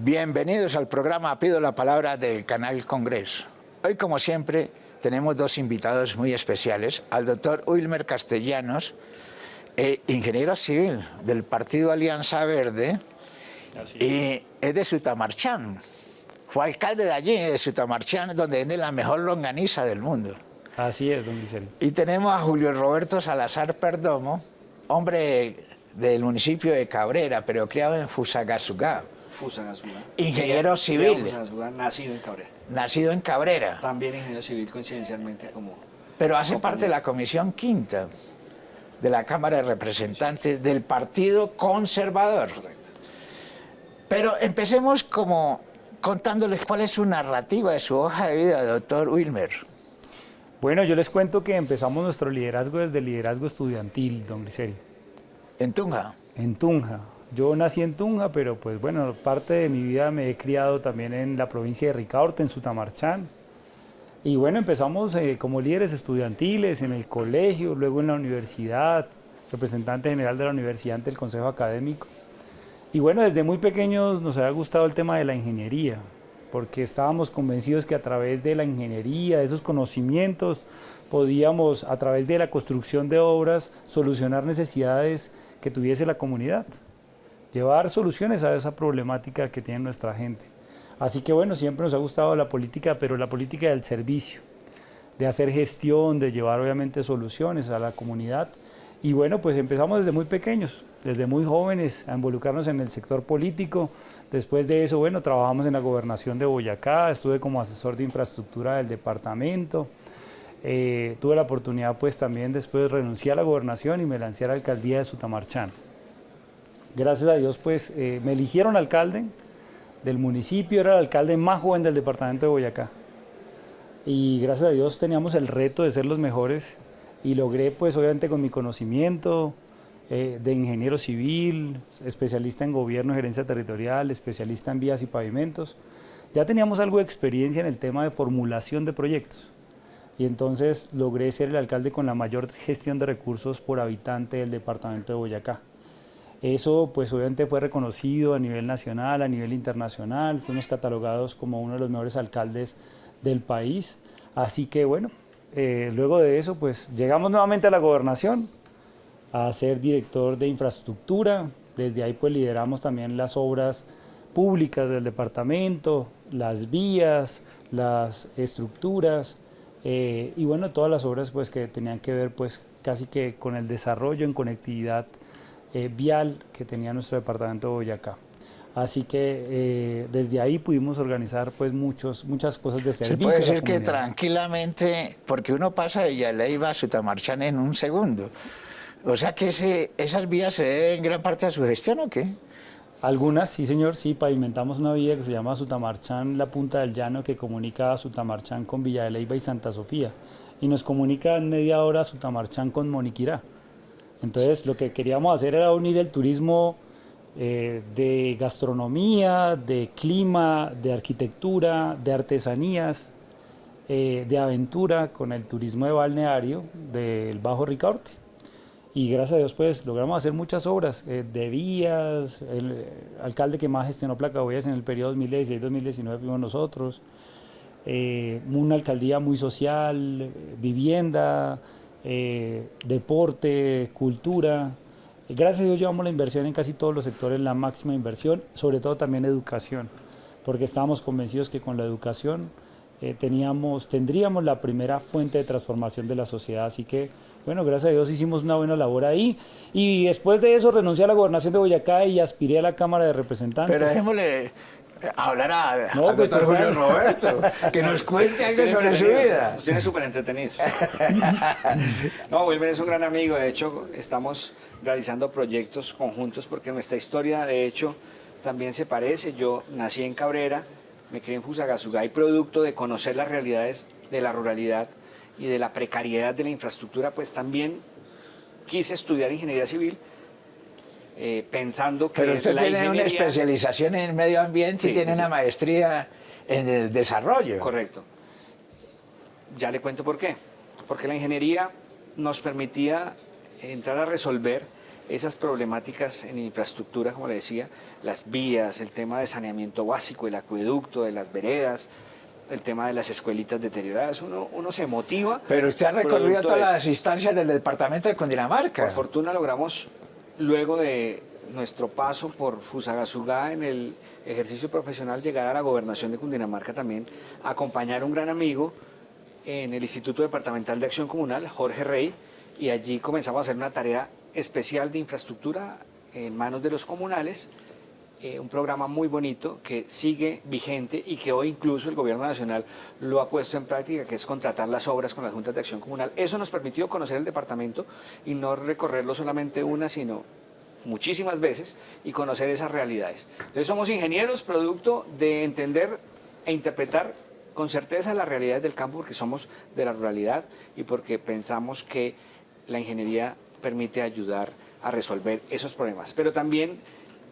Bienvenidos al programa Pido la Palabra del Canal Congreso. Hoy, como siempre, tenemos dos invitados muy especiales, al doctor Wilmer Castellanos, ingeniero civil del Partido Alianza Verde, y es de Sutamarchán. Fue alcalde de allí, de Sutamarchán, donde vende la mejor longaniza del mundo. Así es, don Vicente. Y tenemos a Julio Roberto Salazar Perdomo, hombre del municipio de Cabrera, pero criado en Fusagasugá. Fusagasugá. Ingeniero civil. Fusagasugá, nacido en Cabrera. Nacido en Cabrera. También ingeniero civil coincidencialmente como... Pero hace parte de la Comisión Quinta de la Cámara de Representantes del Partido Conservador. Correcto. Pero empecemos como contándoles cuál es su narrativa de su hoja de vida, doctor Wilmer. Bueno, yo les cuento que empezamos nuestro liderazgo desde el liderazgo estudiantil, don Griseri. ¿En Tunja? En Tunja. Yo nací en Tunja, pero pues bueno, parte de mi vida me he criado también en la provincia de Ricaurte, en Sutamarchán. Y bueno, empezamos como líderes estudiantiles en el colegio, luego en la universidad, representante general de la universidad ante el consejo académico. Y bueno, desde muy pequeños nos había gustado el tema de la ingeniería, porque estábamos convencidos que a través de la ingeniería, de esos conocimientos, podíamos, a través de la construcción de obras, solucionar necesidades que tuviese la comunidad, llevar soluciones a esa problemática que tiene nuestra gente. Así que bueno, siempre nos ha gustado la política, pero la política del servicio, de hacer gestión, de llevar obviamente soluciones a la comunidad. Y bueno, pues empezamos desde muy pequeños, desde muy jóvenes, a involucrarnos en el sector político. Después de eso, bueno, trabajamos en la gobernación de Boyacá, estuve como asesor de infraestructura del departamento. Tuve la oportunidad pues también después renuncié a la gobernación y me lancé a la alcaldía de Sutamarchán. Gracias a Dios pues me eligieron alcalde del municipio, era el alcalde más joven del departamento de Boyacá. Y gracias a Dios teníamos el reto de ser los mejores y logré pues obviamente con mi conocimiento de ingeniero civil, especialista en gobierno y gerencia territorial, especialista en vías y pavimentos, ya teníamos algo de experiencia en el tema de formulación de proyectos. Y entonces logré ser el alcalde con la mayor gestión de recursos por habitante del departamento de Boyacá. Eso pues obviamente fue reconocido a nivel nacional, a nivel internacional, fuimos catalogados como uno de los mejores alcaldes del país. Así que bueno, luego de eso pues llegamos nuevamente a la gobernación a ser director de infraestructura. Desde ahí pues lideramos también las obras públicas del departamento, las vías, las estructuras, y bueno, todas las obras pues que tenían que ver pues casi que con el desarrollo en conectividad vial que tenía nuestro departamento de Boyacá. Así que desde ahí pudimos organizar pues muchas cosas de servicio. Se puede decir que tranquilamente, porque uno pasa de Villaleyva a Sutamarchán en un segundo. O sea que esas vías se deben en gran parte a su gestión, ¿o qué? Algunas, sí señor, sí, pavimentamos una vía que se llama Sutamarchán, la Punta del Llano, que comunica a Sutamarchán con Villa de Leyva y Santa Sofía, y nos comunica en media hora Sutamarchán con Moniquirá. Entonces lo que queríamos hacer era unir el turismo de gastronomía, de clima, de arquitectura, de artesanías, de aventura con el turismo de balneario del Bajo Ricaurte. Y gracias a Dios pues logramos hacer muchas obras de vías, el alcalde que más gestionó placaboyas en el periodo 2016-2019 fuimos nosotros, una alcaldía muy social, vivienda, deporte, cultura. Gracias a Dios llevamos la inversión en casi todos los sectores, la máxima inversión, sobre todo también educación, porque estábamos convencidos que con la educación tendríamos la primera fuente de transformación de la sociedad. Así que, bueno, gracias a Dios hicimos una buena labor ahí. Y después de eso renuncié a la gobernación de Boyacá y aspiré a la Cámara de Representantes. Pero dejémosle hablar al pues, doctor Julio Roberto, que nos cuente algo sobre su vida. Usted es súper entretenido. No, Wilmer es un gran amigo. De hecho, estamos realizando proyectos conjuntos porque nuestra historia, de hecho, también se parece. Yo nací en Cabrera, me crié en Fusagasugá y producto de conocer las realidades de la ruralidad y de la precariedad de la infraestructura, pues también quise estudiar ingeniería civil, pensando que Pero usted la tiene ingeniería... una especialización en medio ambiente, Sí, y tiene una maestría en el desarrollo. Correcto. Ya le cuento por qué. Porque la ingeniería nos permitía entrar a resolver esas problemáticas en infraestructura, como le decía, las vías, el tema de saneamiento básico, el acueducto, de las veredas, el tema de las escuelitas deterioradas, uno se motiva. Pero usted ha recorrido producto todas de eso. las instancias del departamento de Cundinamarca. Por fortuna logramos, luego de nuestro paso por Fusagasugá en el ejercicio profesional, llegar a la gobernación de Cundinamarca también, acompañar a un gran amigo en el Instituto Departamental de Acción Comunal, Jorge Rey, y allí comenzamos a hacer una tarea especial de infraestructura en manos de los comunales, un programa muy bonito que sigue vigente y que hoy incluso el Gobierno Nacional lo ha puesto en práctica, que es contratar las obras con las juntas de acción comunal. Eso nos permitió conocer el departamento y no recorrerlo solamente una, sino muchísimas veces y conocer esas realidades. Entonces somos ingenieros producto de entender e interpretar con certeza las realidades del campo, porque somos de la ruralidad y porque pensamos que la ingeniería permite ayudar a resolver esos problemas. Pero también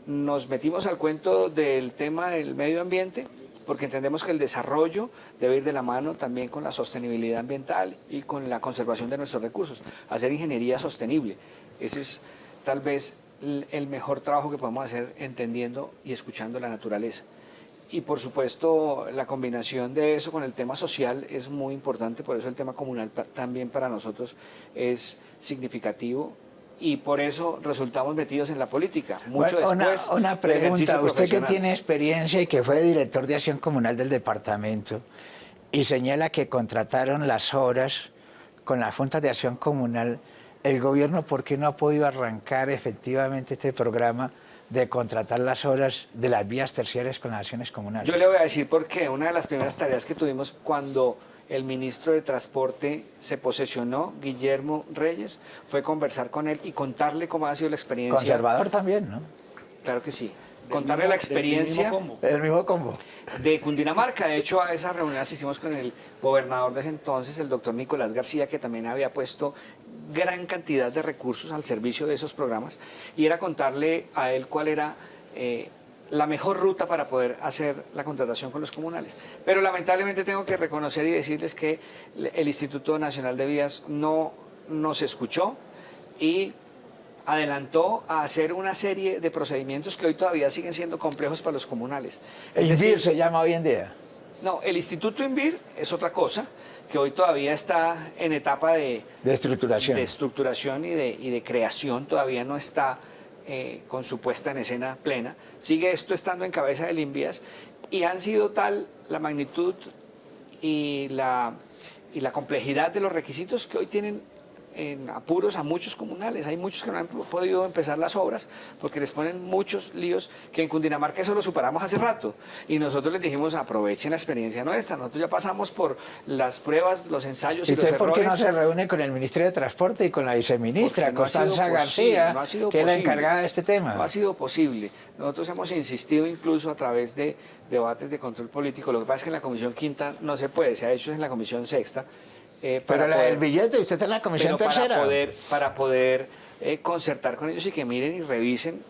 nos metimos al cuento del tema del medio ambiente, porque entendemos que el desarrollo debe ir de la mano también con la sostenibilidad ambiental y con la conservación de nuestros recursos, hacer ingeniería sostenible. Ese es tal vez el mejor trabajo que podemos hacer entendiendo y escuchando la naturaleza. Y por supuesto la combinación de eso con el tema social es muy importante, por eso el tema comunal también para nosotros es significativo. Y por eso resultamos metidos en la política, mucho después una del ejercicio pregunta, usted que profesional. tiene experiencia y que fue director de acción comunal del departamento y señala que contrataron las obras con las juntas de acción comunal, el gobierno, ¿por qué no ha podido arrancar efectivamente este programa de contratar las obras de las vías terciarias con las acciones comunales? Yo le voy a decir por qué. Una de las primeras tareas que tuvimos cuando el ministro de Transporte se posesionó, Guillermo Reyes, fue conversar con él y contarle cómo ha sido la experiencia. Conservador también, ¿no? Claro que sí. Contarle la experiencia El mismo combo. de Cundinamarca. De hecho, a esa reunión asistimos con el gobernador de ese entonces, el doctor Nicolás García, que también había puesto gran cantidad de recursos al servicio de esos programas, y era contarle a él cuál era la mejor ruta para poder hacer la contratación con los comunales. Pero lamentablemente tengo que reconocer y decirles que el Instituto Nacional de Vías no nos escuchó y adelantó a hacer una serie de procedimientos que hoy todavía siguen siendo complejos para los comunales. Es INVIR decir, se llama hoy en día. no, el Instituto INVIR es otra cosa, que hoy todavía está en etapa de estructuración. y de creación, todavía no está con su puesta en escena plena. Sigue esto estando en cabeza del INVIAS y han sido tal la magnitud y la complejidad de los requisitos que hoy tienen en apuros a muchos comunales. Hay muchos que no han podido empezar las obras porque les ponen muchos líos, que en Cundinamarca eso lo superamos hace rato. Y nosotros les dijimos, aprovechen la experiencia nuestra. Nosotros ya pasamos por las pruebas, los ensayos y los ¿Usted por qué no errores. se reúne con el Ministerio de Transporte y con la viceministra, Porque no ha sido Constanza posible, García, no ha sido que es la posible. encargada de este tema? No ha sido posible. Nosotros hemos insistido incluso a través de debates de control político. Lo que pasa es que en la Comisión Quinta no se puede, se ha hecho en la Comisión Sexta. Pero el billete, usted está en la Comisión pero Tercera. Para poder concertar con ellos y que miren y revisen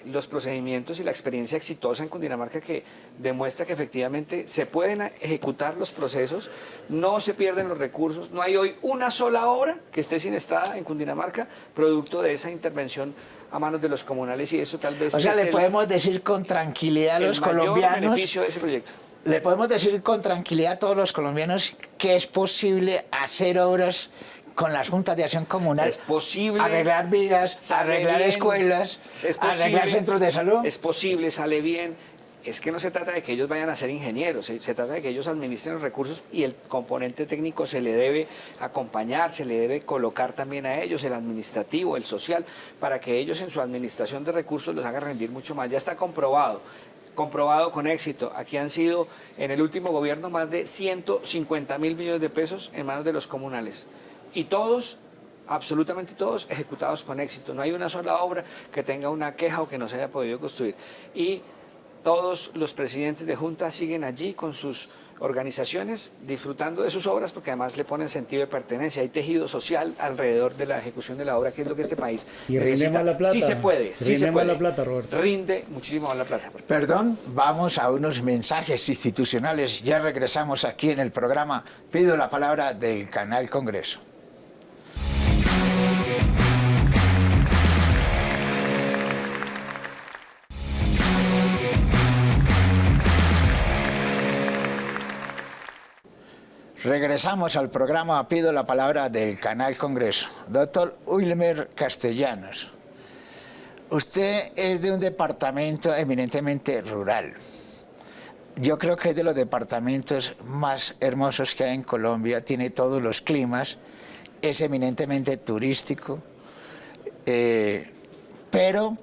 los procedimientos y la experiencia exitosa en Cundinamarca, que demuestra que efectivamente se pueden ejecutar los procesos, no se pierden los recursos, no hay hoy una sola obra que esté siniestrada en Cundinamarca producto de esa intervención a manos de los comunales, y eso tal vez O sea, es le podemos decir con tranquilidad a los el mayor colombianos, beneficio de ese proyecto. le podemos decir con tranquilidad a todos los colombianos que es posible hacer obras con las juntas de acción comunal. Es posible. Arreglar vías, sale arreglar bien, escuelas, es posible, arreglar centros de salud. Es posible, sale bien. Es que no se trata de que ellos vayan a ser ingenieros, se trata de que ellos administren los recursos y el componente técnico se le debe acompañar, se le debe colocar también a ellos, el administrativo, el social, para que ellos en su administración de recursos los hagan rendir mucho más. Ya está comprobado con éxito. Aquí han sido en el último gobierno más de 150.000 millones de pesos en manos de los comunales. Y todos, absolutamente todos, ejecutados con éxito. No hay una sola obra que tenga una queja o que no se haya podido construir. Y todos los presidentes de junta siguen allí con sus organizaciones disfrutando de sus obras, porque además le ponen sentido de pertenencia. Hay tejido social alrededor de la ejecución de la obra, que es lo que este país ¿Y necesita. rinde más la plata? Sí se puede, sí ¿Rinde se más puede. la plata, Roberto? Rinde muchísimo más la plata. Perdón, vamos a unos mensajes institucionales. Ya regresamos aquí en el programa Pido la Palabra del Canal Congreso. Regresamos al programa. Pido la palabra del Canal Congreso. Doctor Wilmer Castellanos, usted es de un departamento eminentemente rural. Yo creo que es de los departamentos más hermosos que hay en Colombia. Tiene todos los climas, es eminentemente turístico, pero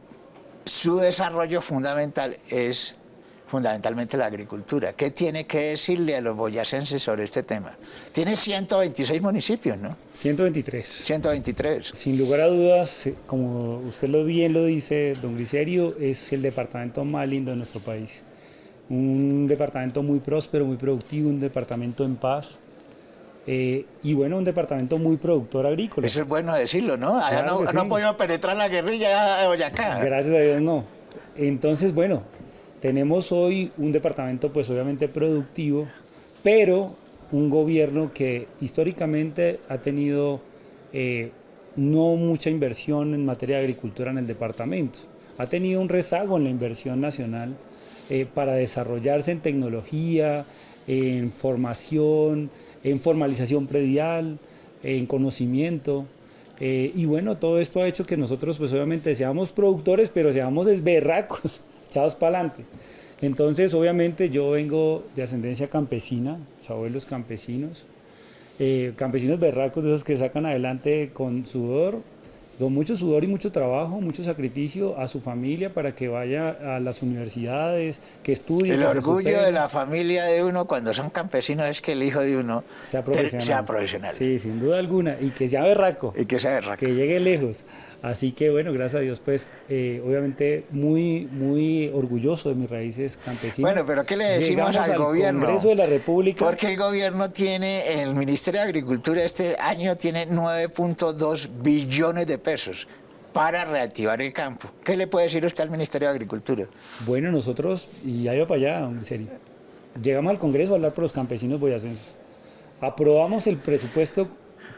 su desarrollo fundamental es fundamentalmente la agricultura. ¿Qué tiene que decirle a los boyacenses sobre este tema? Tiene 126 municipios, ¿no? 123. 123. Sin lugar a dudas, como usted bien lo dice, don Glycerio, es el departamento más lindo de nuestro país. Un departamento muy próspero, muy productivo, un departamento en paz. Y bueno, un departamento muy productor agrícola. Eso es bueno decirlo, ¿no? Allá Claro no ha podido penetrar la guerrilla de Boyacá. Gracias a Dios no. Entonces, bueno, tenemos hoy un departamento pues obviamente productivo, pero un gobierno que históricamente ha tenido no mucha inversión en materia de agricultura en el departamento. Ha tenido un rezago en la inversión nacional para desarrollarse en tecnología, en formación, en formalización predial, en conocimiento. Y bueno, todo esto ha hecho que nosotros pues obviamente seamos productores, pero seamos berracos, echados para adelante. Entonces, obviamente, yo vengo de ascendencia campesina, mis abuelos campesinos, campesinos berracos de esos que sacan adelante con sudor, con mucho sudor y mucho trabajo, mucho sacrificio a su familia para que vaya a las universidades, que estudie. El orgullo de la familia de uno cuando son campesinos es que el hijo de uno sea profesional. Sí, sin duda alguna, y que sea berraco. Y que sea berraco. Que llegue lejos. Así que bueno, gracias a Dios, pues obviamente muy orgulloso de mis raíces campesinas. Bueno, pero ¿qué le decimos al gobierno? Congreso de la República. Porque el gobierno tiene, el Ministerio de Agricultura este año tiene 9.2 billones de pesos para reactivar el campo. ¿Qué le puede decir usted al Ministerio de Agricultura? Bueno, nosotros, y ya iba para allá, en serio, llegamos al Congreso a hablar por los campesinos boyacenses. Aprobamos el presupuesto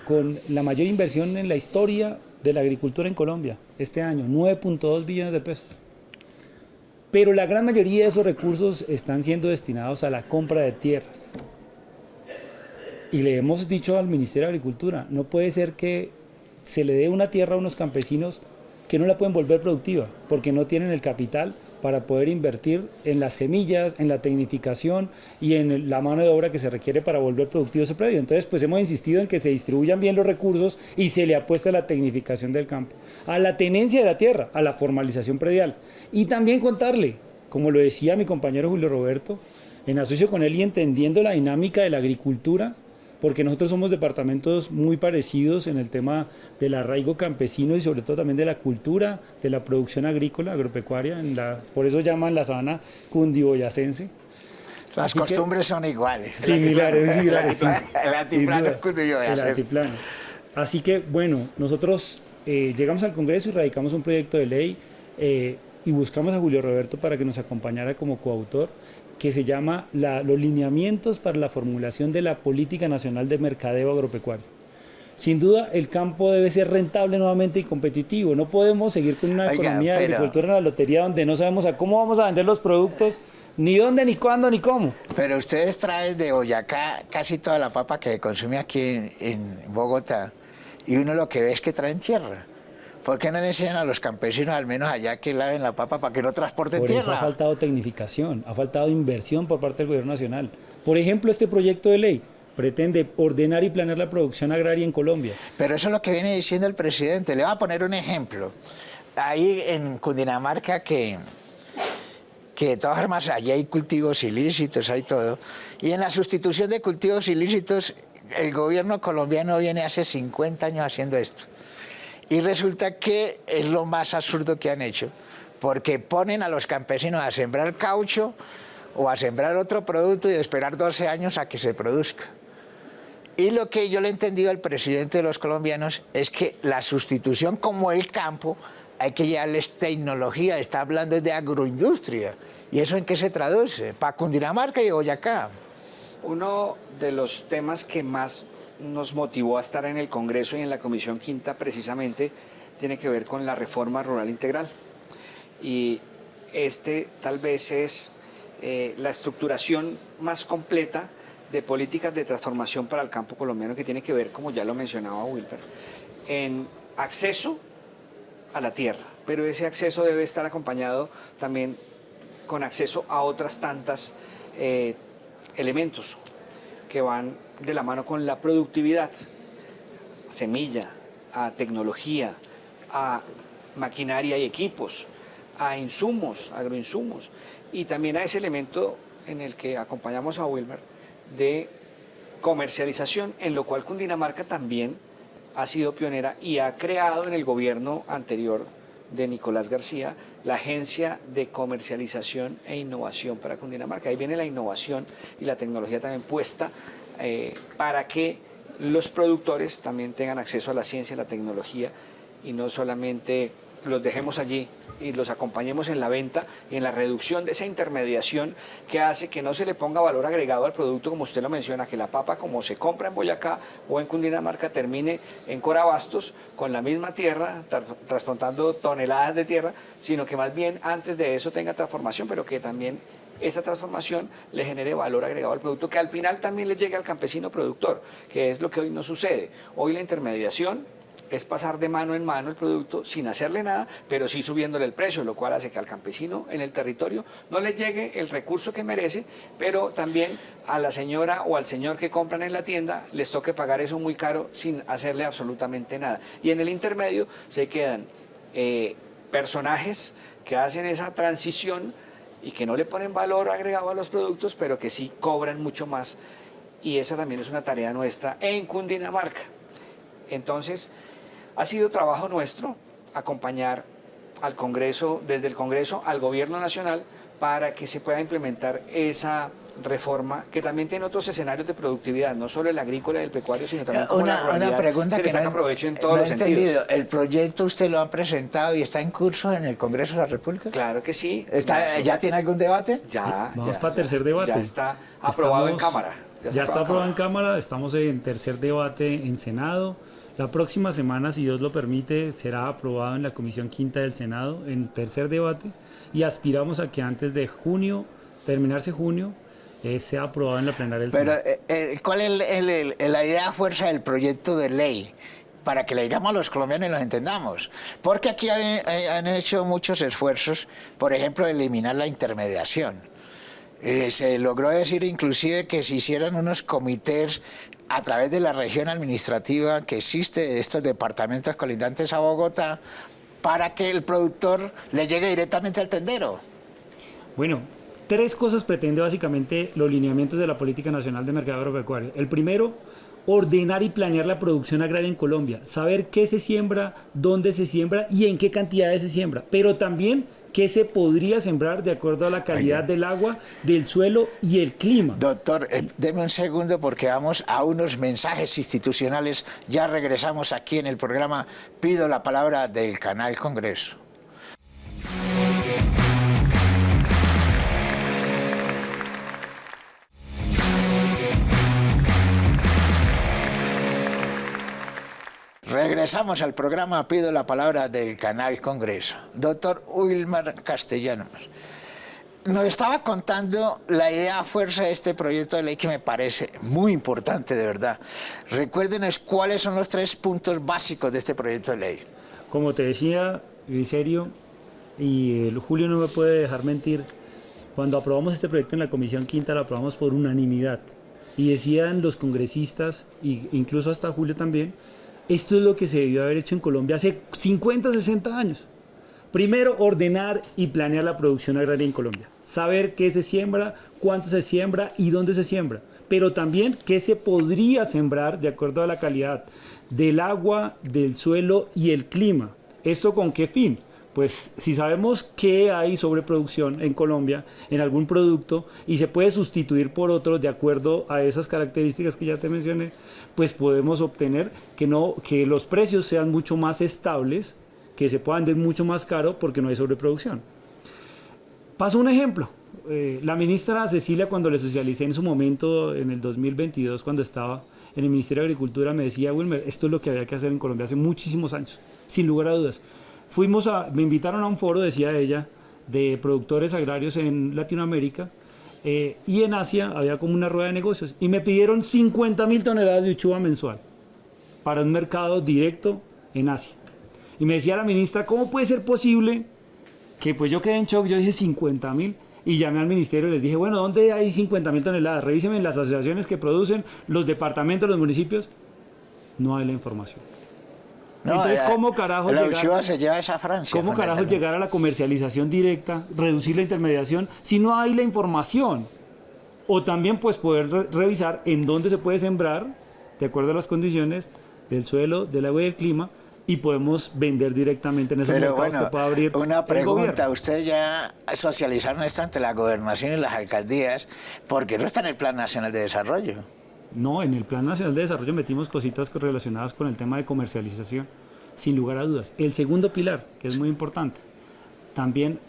con la mayor inversión en la historia de la agricultura en Colombia este año, 9.2 billones de pesos. Pero la gran mayoría de esos recursos están siendo destinados a la compra de tierras. Y le hemos dicho al Ministerio de Agricultura, no puede ser que se le dé una tierra a unos campesinos que no la pueden volver productiva, porque no tienen el capital para poder invertir en las semillas, en la tecnificación y en la mano de obra que se requiere para volver productivo ese predio. Entonces, pues hemos insistido en que se distribuyan bien los recursos y se le apueste a la tecnificación del campo, a la tenencia de la tierra, a la formalización predial. Y también contarle, como lo decía mi compañero Julio Roberto, en asocio con él y entendiendo la dinámica de la agricultura, porque nosotros somos departamentos muy parecidos en el tema del arraigo campesino y sobre todo también de la cultura, de la producción agrícola, agropecuaria, por eso llaman la sabana cundiboyacense. Las Así costumbres son iguales. Similares. El altiplano es cundiboyacense. El altiplano. Así que, bueno, nosotros llegamos al Congreso y radicamos un proyecto de ley y buscamos a Julio Roberto para que nos acompañara como coautor, que se llama los lineamientos para la formulación de la Política Nacional de Mercadeo Agropecuario. Sin duda, el campo debe ser rentable nuevamente y competitivo. No podemos seguir con una economía de agricultura en la lotería donde no sabemos a cómo vamos a vender los productos, ni dónde, ni cuándo, ni cómo. Pero ustedes traen de Boyacá casi toda la papa que consume aquí en Bogotá y uno lo que ve es que traen tierra. ¿Por qué no le enseñan a los campesinos, al menos allá, que laven la papa para que no transporten por tierra? Eso ha faltado tecnificación, ha faltado inversión por parte del gobierno nacional. Por ejemplo, este proyecto de ley pretende ordenar y planear la producción agraria en Colombia. Pero eso es lo que viene diciendo el presidente. Le voy a poner un ejemplo. Ahí en Cundinamarca, que de todas formas allí hay cultivos ilícitos, hay todo. Y en la sustitución de cultivos ilícitos, el gobierno colombiano viene hace 50 años haciendo esto. Y resulta que es lo más absurdo que han hecho, porque ponen a los campesinos a sembrar caucho o a sembrar otro producto y esperar 12 años a que se produzca. Y lo que yo le he entendido al presidente de los colombianos es que la sustitución, como el campo, hay que llevarles tecnología, está hablando de agroindustria. ¿Y eso en qué se traduce? Para Cundinamarca y Boyacá. Uno de los temas que más nos motivó a estar en el Congreso y en la Comisión Quinta precisamente tiene que ver con la reforma rural integral. Y este tal vez es la estructuración más completa de políticas de transformación para el campo colombiano que tiene que ver, como ya lo mencionaba Wilber, en acceso a la tierra, pero ese acceso debe estar acompañado también con acceso a otras tantas elementos que van de la mano con la productividad, semilla, a tecnología, a maquinaria y equipos, a insumos, agroinsumos, y también a ese elemento en el que acompañamos a Wilmer de comercialización, en lo cual Cundinamarca también ha sido pionera y ha creado en el gobierno anterior de Nicolás García la Agencia de Comercialización e Innovación para Cundinamarca. Ahí viene la innovación y la tecnología también puesta para que los productores también tengan acceso a la ciencia y la tecnología y no solamente los dejemos allí y los acompañemos en la venta y en la reducción de esa intermediación que hace que no se le ponga valor agregado al producto, como usted lo menciona, que la papa, como se compra en Boyacá o en Cundinamarca, termine en Corabastos con la misma tierra, transportando toneladas de tierra, sino que más bien antes de eso tenga transformación, pero que también esa transformación le genere valor agregado al producto, que al final también le llegue al campesino productor, que es lo que hoy no sucede. Hoy la intermediación es pasar de mano en mano el producto sin hacerle nada, pero sí subiéndole el precio, lo cual hace que al campesino en el territorio no le llegue el recurso que merece, pero también a la señora o al señor que compran en la tienda les toque pagar eso muy caro sin hacerle absolutamente nada. Y en el intermedio se quedan personajes que hacen esa transición y que no le ponen valor agregado a los productos, pero que sí cobran mucho más. Y esa también es una tarea nuestra en Cundinamarca. Entonces, ha sido trabajo nuestro acompañar al Congreso, desde el Congreso al Gobierno Nacional, para que se pueda implementar esa reforma que también tiene otros escenarios de productividad, no solo el agrícola y el pecuario, sino también como la ruralidad. Una pregunta se le saca provecho en todos los sentidos. ¿El proyecto usted lo ha presentado y está en curso en el Congreso de la República? Claro que sí. ¿Ya tiene algún debate? Vamos para tercer debate. Ya está aprobado en Cámara. Ya está aprobado en Cámara, estamos en tercer debate en Senado. La próxima semana, si Dios lo permite, será aprobado en la Comisión Quinta del Senado en tercer debate y aspiramos a que antes de junio, terminarse junio, sea aprobado en la plenaria del Senado. Pero, ¿cuál es la idea fuerza del proyecto de ley? Para que le digamos a los colombianos y los entendamos. Porque aquí han hecho muchos esfuerzos, por ejemplo, eliminar la intermediación. Se logró decir inclusive que se hicieran unos comités a través de la región administrativa que existe de estos departamentos colindantes a Bogotá para que el productor le llegue directamente al tendero. Bueno, tres cosas pretende básicamente los lineamientos de la Política Nacional de Mercado Agropecuario. El primero, ordenar y planear la producción agraria en Colombia, saber qué se siembra, dónde se siembra y en qué cantidades se siembra, pero también qué se podría sembrar de acuerdo a la calidad del agua, del suelo y el clima. Doctor, deme un segundo porque vamos a unos mensajes institucionales. Ya regresamos aquí en el programa Pido la Palabra del Canal Congreso. Regresamos al programa Pido la Palabra del Canal Congreso. Doctor Wilmer Castellanos, nos estaba contando la idea fuerza de este proyecto de ley que me parece muy importante, de verdad. Recuérdenos cuáles son los 3 puntos básicos de este proyecto de ley. Como te decía, Griserio, y Julio no me puede dejar mentir, cuando aprobamos este proyecto en la Comisión Quinta lo aprobamos por unanimidad. Y decían los congresistas, e incluso hasta Julio también, esto es lo que se debió haber hecho en Colombia hace 50, 60 años. Primero, ordenar y planear la producción agraria en Colombia. Saber qué se siembra, cuánto se siembra y dónde se siembra. Pero también qué se podría sembrar de acuerdo a la calidad del agua, del suelo y el clima. ¿Esto con qué fin? Pues si sabemos que hay sobreproducción en Colombia en algún producto y se puede sustituir por otro de acuerdo a esas características que ya te mencioné, pues podemos obtener que los precios sean mucho más estables, que se puedan vender mucho más caro porque no hay sobreproducción. Paso un ejemplo. La ministra Cecilia, cuando le socialicé en su momento, en el 2022, cuando estaba en el Ministerio de Agricultura, me decía, Wilmer, esto es lo que había que hacer en Colombia hace muchísimos años, sin lugar a dudas. Me invitaron a un foro, decía ella, de productores agrarios en Latinoamérica, Y en Asia había como una rueda de negocios y me pidieron 50.000 toneladas de uchuva mensual para un mercado directo en Asia. Y me decía la ministra, ¿cómo puede ser posible que pues yo quedé en shock? Yo dije 50.000 y llamé al ministerio y les dije, bueno, ¿dónde hay 50.000 toneladas? Revísenme las asociaciones que producen, los departamentos, los municipios. No hay la información. No, entonces, ¿cómo carajos la llegar, uchuva se lleva esa Francia? ¿cómo carajos llegar a la comercialización directa, reducir la intermediación, si no hay la información? O también pues poder revisar en dónde se puede sembrar, de acuerdo a las condiciones del suelo, del agua y del clima, y podemos vender directamente en esos mercados que pueda abrir una pregunta, el gobierno. ustedes ya socializaron esto ante la gobernación y las alcaldías, porque no está en el Plan Nacional de Desarrollo. No, en el Plan Nacional de Desarrollo metimos cositas relacionadas con el tema de comercialización, sin lugar a dudas. El segundo pilar, que es muy importante, también,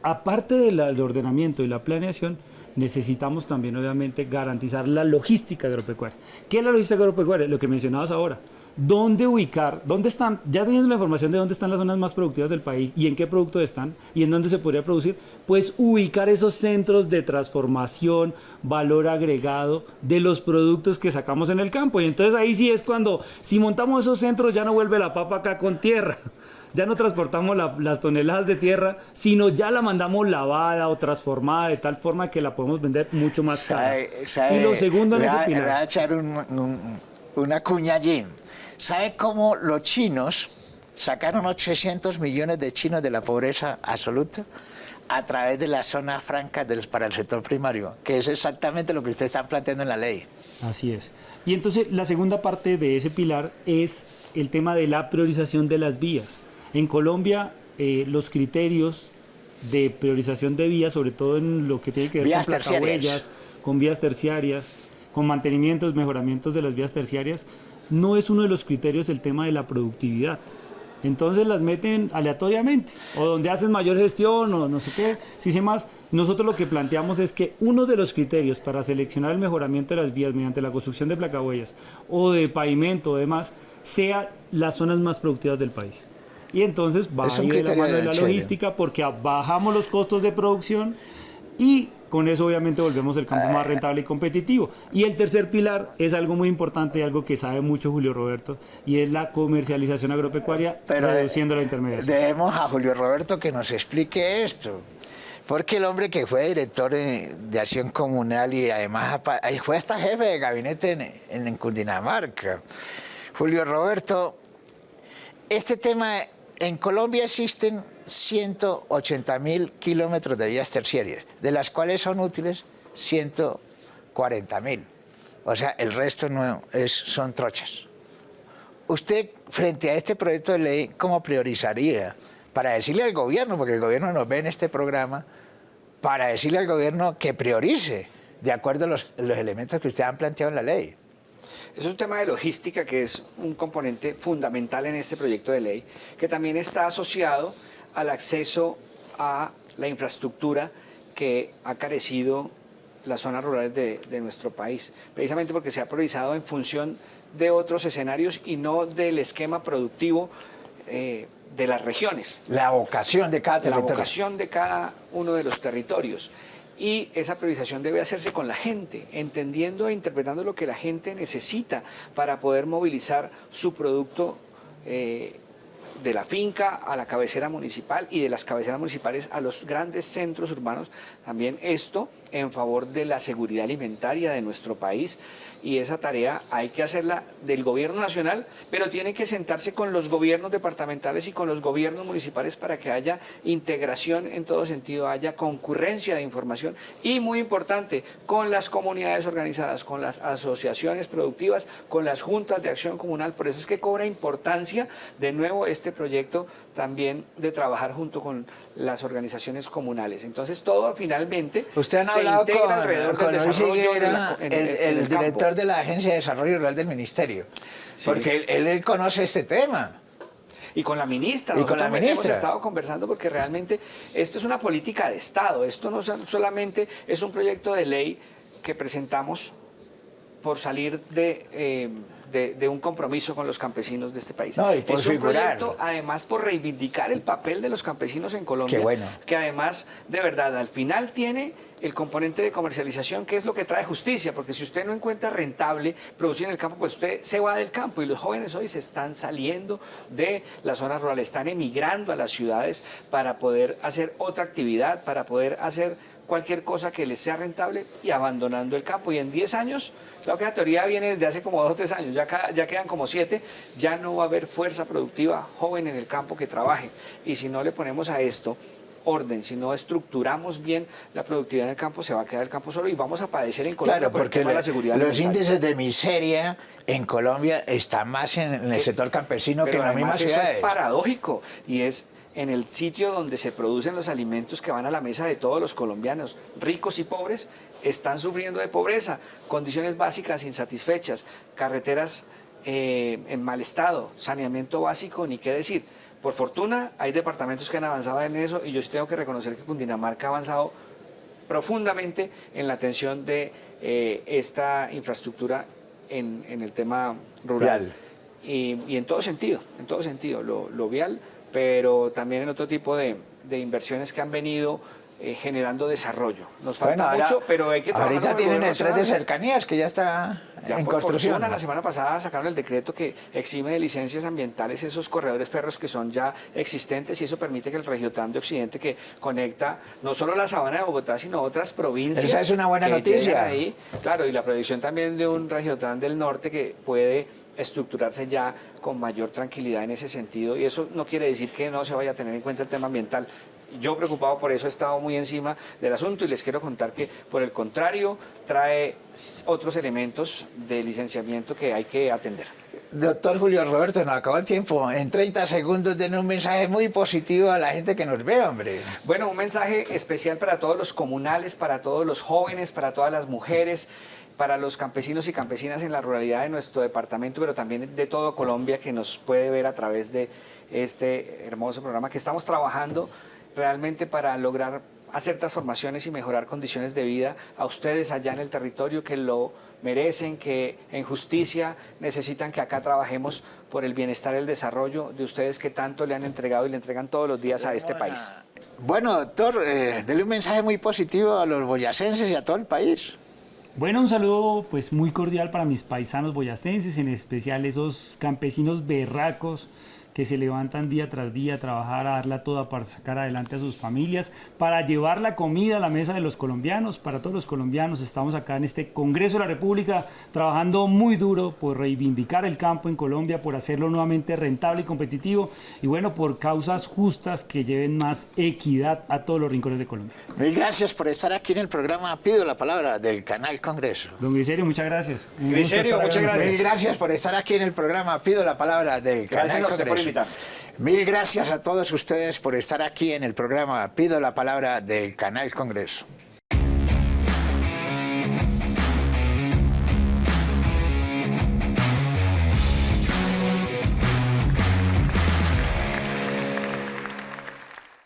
aparte del ordenamiento y la planeación, necesitamos también, obviamente, garantizar la logística agropecuaria. ¿Qué es la logística agropecuaria? Lo que mencionabas ahora. ¿Dónde ubicar? ¿Dónde están? Ya teniendo la información de dónde están las zonas más productivas del país y en qué productos están y en dónde se podría producir, pues ubicar esos centros de transformación, valor agregado de los productos que sacamos en el campo. Y entonces ahí sí es cuando, si montamos esos centros, ya no vuelve la papa acá con tierra. Ya no transportamos las toneladas de tierra, sino ya la mandamos lavada o transformada de tal forma que la podemos vender mucho más cara. Y lo segundo en ese pilar. Le voy a echar una cuña allí. ¿Sabe cómo los chinos sacaron 800 millones de chinos de la pobreza absoluta? A través de la zona franca para el sector primario, que es exactamente lo que usted está planteando en la ley. Así es. Y entonces la segunda parte de ese pilar es el tema de la priorización de las vías. En Colombia, los criterios de priorización de vías, sobre todo en lo que tiene que ver vías con placahuellas, con vías terciarias, con mantenimientos, mejoramientos de las vías terciarias, no es uno de los criterios el tema de la productividad. Entonces las meten aleatoriamente, o donde hacen mayor gestión, o no sé qué, si sé más. Nosotros lo que planteamos es que uno de los criterios para seleccionar el mejoramiento de las vías mediante la construcción de placahuellas, o de pavimento o demás, sea las zonas más productivas del país. Y entonces va a ir de la mano de la logística, porque bajamos los costos de producción y con eso obviamente volvemos el campo más rentable y competitivo. Y el tercer pilar es algo muy importante y algo que sabe mucho Julio Roberto, y es la comercialización agropecuaria, reduciendo la intermediación. Debemos a Julio Roberto que nos explique esto. Porque el hombre que fue director de Acción Comunal y además fue hasta jefe de gabinete en Cundinamarca. Julio Roberto, este tema, en Colombia existen 180.000 kilómetros de vías terciarias, de las cuales son útiles 140.000. O sea, el resto son trochas. Usted, frente a este proyecto de ley, ¿cómo priorizaría? Para decirle al gobierno, porque el gobierno nos ve en este programa, para decirle al gobierno que priorice, de acuerdo a los elementos que ustedes han planteado en la ley. Es un tema de logística que es un componente fundamental en este proyecto de ley, que también está asociado al acceso a la infraestructura que ha carecido las zonas rurales de nuestro país, precisamente porque se ha priorizado en función de otros escenarios y no del esquema productivo de las regiones. La vocación de cada territorio. La vocación de cada uno de los territorios. Y esa priorización debe hacerse con la gente, entendiendo e interpretando lo que la gente necesita para poder movilizar su producto de la finca a la cabecera municipal y de las cabeceras municipales a los grandes centros urbanos. También esto en favor de la seguridad alimentaria de nuestro país, y esa tarea hay que hacerla del gobierno nacional, pero tiene que sentarse con los gobiernos departamentales y con los gobiernos municipales para que haya integración en todo sentido, haya concurrencia de información y, muy importante, con las comunidades organizadas, con las asociaciones productivas, con las juntas de acción comunal. Por eso es que cobra importancia de nuevo este proyecto también de trabajar junto con las organizaciones comunales. Entonces todo finalmente se integra alrededor del desarrollo el director de la Agencia de Desarrollo Rural del Ministerio, sí, porque él conoce este tema. Y con la ministra, hemos estado conversando, porque realmente esto es una política de Estado, esto no solamente es un proyecto de ley que presentamos por salir de un compromiso con los campesinos de este país. No, y por es un figurar. proyecto, además, por reivindicar el papel de los campesinos en Colombia, Qué bueno. que además, de verdad, al final tiene el componente de comercialización, que es lo que trae justicia, porque si usted no encuentra rentable producir en el campo, pues usted se va del campo, y los jóvenes hoy se están saliendo de las zonas rurales, están emigrando a las ciudades para poder hacer otra actividad, para poder hacer cualquier cosa que les sea rentable, y abandonando el campo. Y en 10 años, claro que la teoría viene desde hace como 2 o 3 años, ya quedan como 7, ya no va a haber fuerza productiva joven en el campo que trabaje. Y si no le ponemos a esto orden, si no estructuramos bien la productividad en el campo, se va a quedar el campo solo, y vamos a padecer en Colombia Claro, por el porque tema de la seguridad los alimentaria. índices de miseria en Colombia están más en el sector campesino que en las mismas eso ciudades. es paradójico, y es en el sitio donde se producen los alimentos que van a la mesa de todos los colombianos, ricos y pobres, están sufriendo de pobreza, condiciones básicas insatisfechas, carreteras en mal estado, saneamiento básico, ni qué decir. Por fortuna, hay departamentos que han avanzado en eso, y yo sí tengo que reconocer que Cundinamarca ha avanzado profundamente en la atención de esta infraestructura en el tema rural. Y en todo sentido, lo vial, pero también en otro tipo de inversiones que han venido generando desarrollo. Nos falta mucho, pero hay que trabajar. Ahorita tienen el tren de cercanías que ya está en construcción. La semana pasada sacaron el decreto que exime de licencias ambientales esos corredores férreos que son ya existentes, y eso permite que el Regiotram de Occidente, que conecta no solo la sabana de Bogotá, sino otras provincias. Esa es una buena noticia. Ahí, claro, y la proyección también de un Regiotram del Norte que puede estructurarse ya con mayor tranquilidad en ese sentido, y eso no quiere decir que no se vaya a tener en cuenta el tema ambiental. Yo, preocupado por eso, he estado muy encima del asunto, y les quiero contar que, por el contrario, trae otros elementos de licenciamiento que hay que atender. Doctor Julio Roberto, nos acabó el tiempo. En 30 segundos, den un mensaje muy positivo a la gente que nos ve, hombre. Bueno, un mensaje especial para todos los comunales, para todos los jóvenes, para todas las mujeres, para los campesinos y campesinas en la ruralidad de nuestro departamento, pero también de todo Colombia, que nos puede ver a través de este hermoso programa, que estamos trabajando realmente para lograr hacer transformaciones y mejorar condiciones de vida a ustedes allá en el territorio, que lo merecen, que en justicia necesitan que acá trabajemos por el bienestar y el desarrollo de ustedes, que tanto le han entregado y le entregan todos los días a este país. Bueno, doctor, dele un mensaje muy positivo a los boyacenses y a todo el país. Bueno, un saludo pues muy cordial para mis paisanos boyacenses, en especial esos campesinos berracos que se levantan día tras día a trabajar, a darla toda para sacar adelante a sus familias, para llevar la comida a la mesa de los colombianos, para todos los colombianos. Estamos acá en este Congreso de la República trabajando muy duro por reivindicar el campo en Colombia, por hacerlo nuevamente rentable y competitivo, y bueno, por causas justas que lleven más equidad a todos los rincones de Colombia. Mil gracias por estar aquí en el programa Pido la Palabra del Canal Congreso. Don Griserio, muchas gracias. Griserio, muchas gracias. Mil gracias por estar aquí en el programa Pido la Palabra del Canal Congreso. Mil gracias a todos ustedes por estar aquí en el programa Pido la Palabra del Canal Congreso.